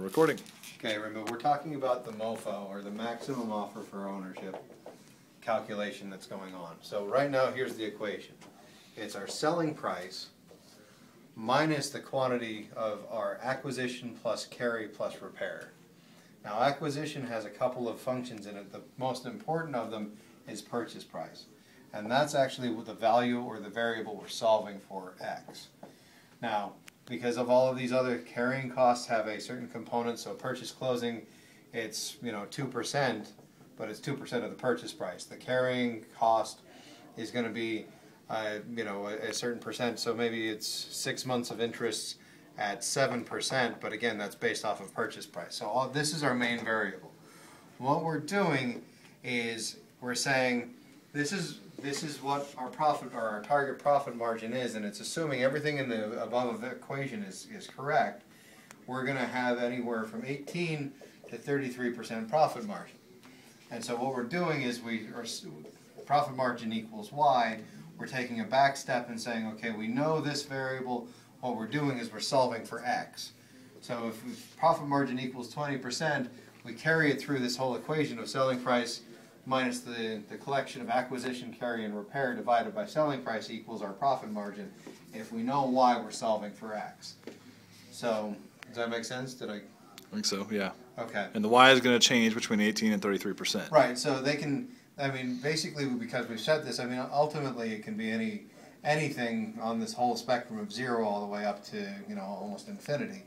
recording. Okay, Rimba, we're talking about the MOFO, or the maximum offer for ownership calculation that's going on. So right now, here's the equation. It's our selling price minus the quantity of our acquisition plus carry plus repair. Now, acquisition has a couple of functions in it. The most important of them is purchase price. And that's actually the value or the variable we're solving for, X. Now, because of all of these other carrying costs have a certain component, so purchase closing, it's 2%, but it's 2% of the purchase price. The carrying cost is going to be a certain percent, so maybe it's 6 months of interest at 7%, but again, that's based off of purchase price. So this is our main variable. What we're doing is we're saying this is what our profit or our target profit margin is, and it's assuming everything in the above of the equation is correct. We're going to have anywhere from 18 to 33% profit margin. And so what we're doing is profit margin equals Y. We're taking a back step and saying, okay, we know this variable. What we're doing is we're solving for X. So if profit margin equals 20%, we carry it through this whole equation of selling price minus the collection of acquisition, carry, and repair divided by selling price equals our profit margin if we know why we're solving for X. So, does that make sense? I think so, yeah. Okay. And the Y is going to change between 18 and 33%. Right, so they can, basically because we've said this, ultimately it can be anything on this whole spectrum of 0 all the way up to, almost infinity.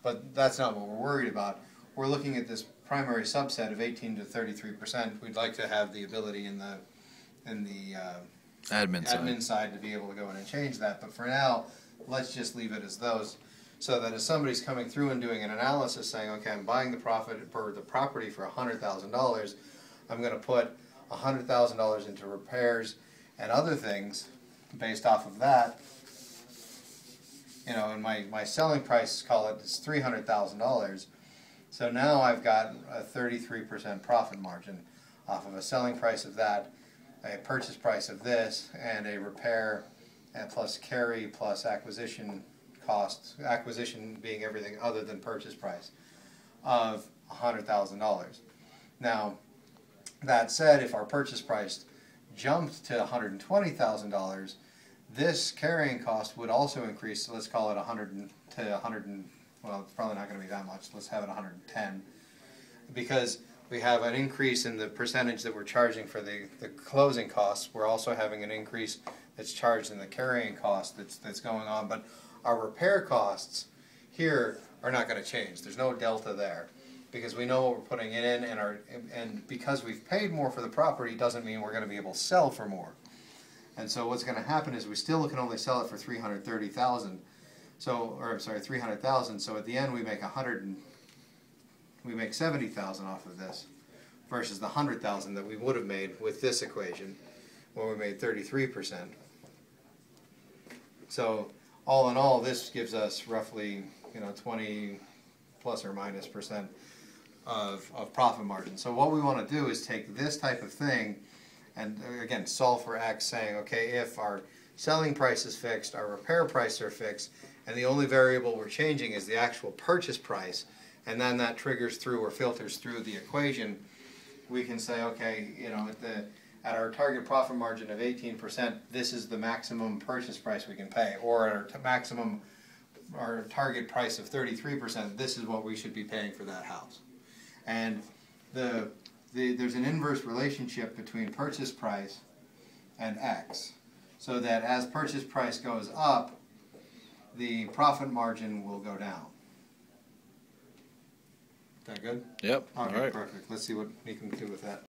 But that's not what we're worried about. We're looking at this primary subset of 18 to 33%. We'd like to have the ability in the admin side to be able to go in and change that. But for now, let's just leave it as those, so that if somebody's coming through and doing an analysis saying, okay, I'm buying the property for $100,000, I'm going to put $100,000 into repairs and other things based off of that. And my selling price, call it, is $300,000. So now I've got a 33% profit margin off of a selling price of that, a purchase price of this, and a repair and plus carry plus acquisition costs, acquisition being everything other than purchase price, of $100,000. Now, that said, if our purchase price jumped to $120,000, this carrying cost would also increase. So let's call it 100 to 100. Well, it's probably not going to be that much. Let's have it 110, because we have an increase in the percentage that we're charging for the closing costs. We're also having an increase that's charged in the carrying cost that's going on. But our repair costs here are not going to change. There's no delta there, because we know what we're putting it in, and because we've paid more for the property doesn't mean we're going to be able to sell for more. And so what's going to happen is we still can only sell it for $330,000. $300,000. So at the end we make $70,000 off of this, versus the $100,000 that we would have made with this equation, where we made 33%. So all in all, this gives us roughly 20 plus or minus percent of profit margin. So what we want to do is take this type of thing and again solve for X, saying, okay, if our selling price is fixed, our repair prices are fixed, and the only variable we're changing is the actual purchase price, and then that triggers through or filters through the equation, we can say, okay, at our target profit margin of 18%, this is the maximum purchase price we can pay, or at our target price of 33%, this is what we should be paying for that house. And there's an inverse relationship between purchase price and X, so that as purchase price goes up, the profit margin will go down. Is that good? Yep. Okay, all right. Perfect. Let's see what we can do with that.